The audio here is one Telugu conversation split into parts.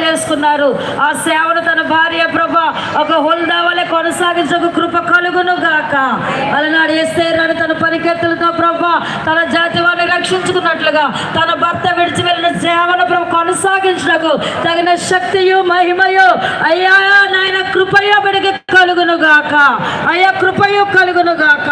చేసుకున్నారు. ఆ సేవను తన భార్య ప్రభా ఒక హుల్దా వలె కొనసాగించక కృప కలుగును గాక. అలనాడు ఎస్తేరాను తన పరికెత్తులతో ప్రభా తన జాతి వారిని రక్షించుకున్నట్లుగా తన భర్త విడిచి వెళ్ళిన సేవను ప్రభు కొనసాగించడానికి తగిన శక్తియు మహిమయు అయ్యా నాయన కృపయో బిడ్డకి కలుగును గాక. అయ్యా కృపయు కలుగును గాక.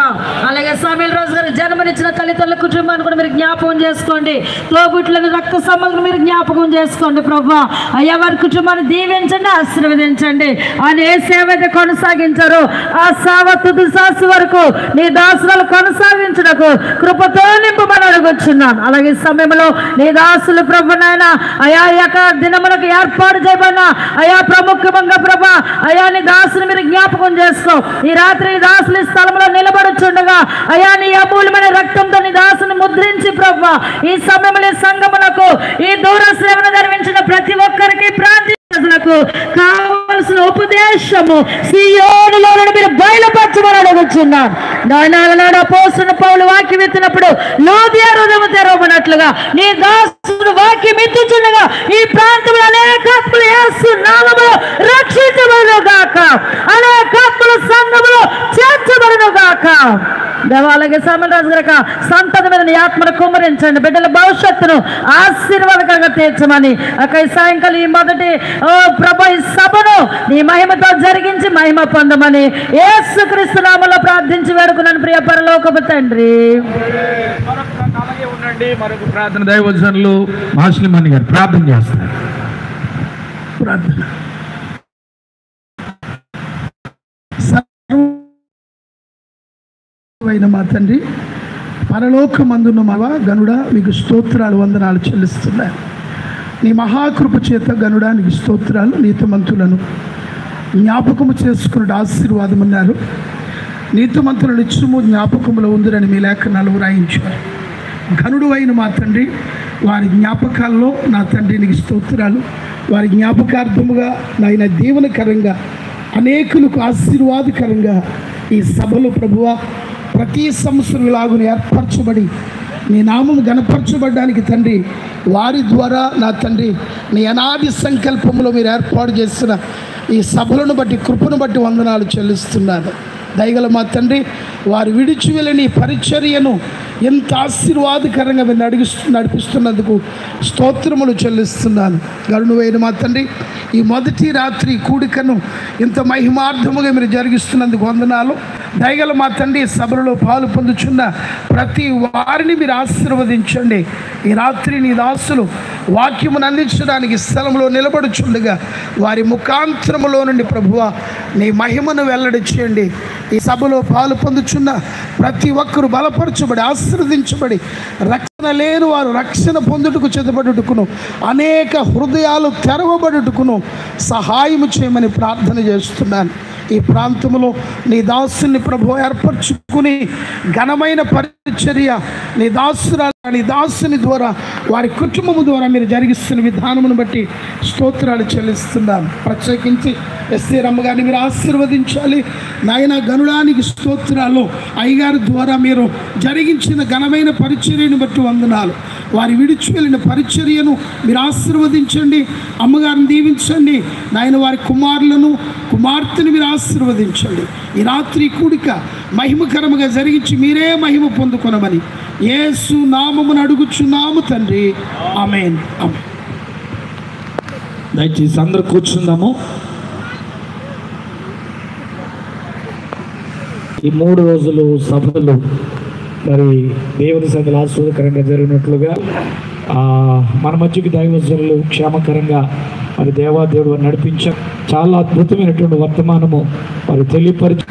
అలాగే సమీల్ రాజు గారు జన్మనిచ్చిన తల్లిదండ్రుల కుటుంబాన్ని కూడా మీరు జ్ఞాపకం చేసుకోండి. తోబుట్లను రక్త సంబంధం మీరు జ్ఞాపకం చేసుకోండి ప్రభా. అయ్యా వారి కుటుంబాన్ని దీవించండి, ఆశీర్వదించండి. ఆయన ఏ సేవ అయితే కొనసాగించారో ఆ సేవ తుది శ్వాస వరకు నీ దాసులు కొనసాగించడానికి కృపతో నింపమని అడుగుచున్నాను. అలాగే సమయంలో నీ దాసులు ప్రభు నాయన అయా యొక్క దినములకు ఏర్పాటు చేయబడిన అయా ప్రముఖంగా ప్రభా అయా నీ దాసుని మీరు జ్ఞాపకం చేసుకో. ఈ రాత్రి నీ దాసులు ఈ స్థలంలో నిలబడుచుండగా అయా నీ అమూల్యమైన రక్తంతో నీ దాసుని ముద్రించి ప్రభా ఈ సమయంలో సంఘములకు ఈ దూర సేవను ధరించిన ప్రతి ఒక్కరికి ప్రార్థనలకు కావలసిన ఉపదేశము సీయోనులో మీరు బయలుపరచమని అడుగుచున్నాను. నాయన అపోస్తలుడైన పౌలు వాక్యం ఎత్తినప్పుడు లోదియా హృదయం తెరవబడినట్లుగా నీ దాసుడు వాక్యం ఎత్తుచుండగా ఈ ప్రాంతంలో అనేక ఆత్మలు యేసు నామములో రక్షించబడును గాక, అనేక ఆత్మలు సంఘములో చేర్చబడును గాక. దేవాలయ సమరాజు గారు సంతతి మీద నీ ఆత్మను కుమ్మరించండి. బిడ్డల భవిష్యత్తును ఆశీర్వాదకరంగా తీర్చమని అక్కడ సాయంకాలం ఈ మొదటి ప్రభు ఈ సభను నీ మహిమతో జరిగించి మహిమ పొందమని యేసుక్రీస్తు నామములో ప్రార్థించి వేడుకున్నాను ప్రియ పరలోకపు తండ్రి. ఉండండి. మరొక ప్రార్థన దైవజనులు మాస్లిమణి గారు ప్రార్థన చేస్తారు. ప్రార్థన. మా తండ్రి పరలోకమందున్న మావా గనుడా మీకు స్తోత్రాలు వందనాలు చెల్లిస్తున్నాను. నీ మహాకృప చేత గనుడా నీకు స్తోత్రాలు. నీతిమంతులను జ్ఞాపకము చేసుకున్న ఆశీర్వాదం అన్నారు. నీతిమంతుల నిత్యము జ్ఞాపకములో ఉందిరని మీ లేఖనాలు వ్రాయించారు. ఘనుడు అయిన మా తండ్రి వారి జ్ఞాపకాల్లో నా తండ్రి నీకు స్తోత్రాలు. వారి జ్ఞాపకార్థముగా నాయన దీవెనకరంగా అనేకులకు ఆశీర్వాదకరంగా ఈ సభలో ప్రభువా ప్రతి సంవత్సరం ఇలాగుని ఏర్పరచబడి నీ నామం గణపరచబడ్డానికి తండ్రి వారి ద్వారా నా తండ్రి నీ అనాది సంకల్పంలో మీరు ఏర్పాటు చేసిన ఈ సభలను బట్టి కృపను బట్టి వందనాలు చెల్లిస్తున్నాను. దయగల మా తండ్రి వారు విడిచి వెళ్ళని పరిచర్యను ఎంత ఆశీర్వాదకరంగా మీరు నడిపిస్తున్నందుకు స్తోత్రములు చెల్లిస్తున్నాను. గరుణువైన మా తండ్రి ఈ మొదటి రాత్రి కూడికను ఇంత మహిమార్థముగా మీరు జరిగిస్తున్నందుకు వందనాలు. దయగల మా తండ్రి సభలో పాలు పొందుచున్న ప్రతి వారిని మీరు ఆశీర్వదించండి. ఈ రాత్రి నీ దాసులు వాక్యమును అందించడానికి స్థలంలో నిలబడుచుండగా వారి ముఖాంతరములో నుండి ప్రభువా నీ మహిమను వెల్లడి చేయండి. ఈ సభలో పాలు పొందుచున్న ప్రతి ఒక్కరు బలపరచబడి ఆశీర్వదించబడి రక్షణ లేని వారు రక్షణ పొందుటకు చెదబడుటకును అనేక హృదయాలు తెరవబడుటకును సహాయము చేయమని ప్రార్థన చేస్తున్నాను. ఈ ప్రాంతంలో నీ దాసుని ప్రభు ఏర్పరచుకుని ఘనమైన పరిచర్య నీ దాసుని ద్వారా వారి కుటుంబము ద్వారా మీరు జరిగిస్తున్న విధానమును బట్టి స్తోత్రాలు చెల్లిస్తున్నాను. ప్రత్యేకించి ఎస్సీ రమ్మ గారిని మీరు ఆశీర్వదించాలి నాయన. గనుడానికి స్తోత్రాలు. అయ్యగారి ద్వారా మీరు జరిగించిన ఘనమైన పరిచర్యను బట్టి వందనాలు. వారి విడిచి వెళ్ళిన పరిచర్యను మీరు ఆశీర్వదించండి. అమ్మగారిని దీవించండి నాయన. వారి కుమారులను కుమార్తెను మీరు ఆశీర్వదించండి. ఈ రాత్రి కూడిక మహిమకరముగా జరిగించి మీరే మహిమ పొందుకొనమని యేసు నామమును అడుగుచున్నాము తండ్రి. ఆమేన్. ఆమేన్. దయచేసి అందరూ కూర్చుందాము. ఈ 3 రోజులు సభలు మరి దేవుని సభలు ఆశీర్వాదకరంగా జరిగినట్లుగా మన మధ్యకి దైవజనులు క్షేమకరంగా మరి దేవాదేవుడు నడిపించారు. చాలా అద్భుతమైనటువంటి వర్తమానము మరి తెలియపరిచి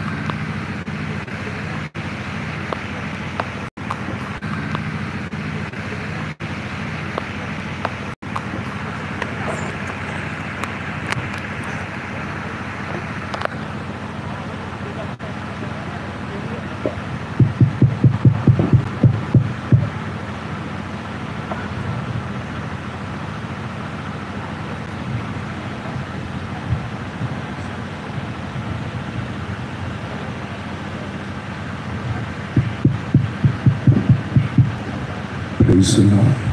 Praise the Lord.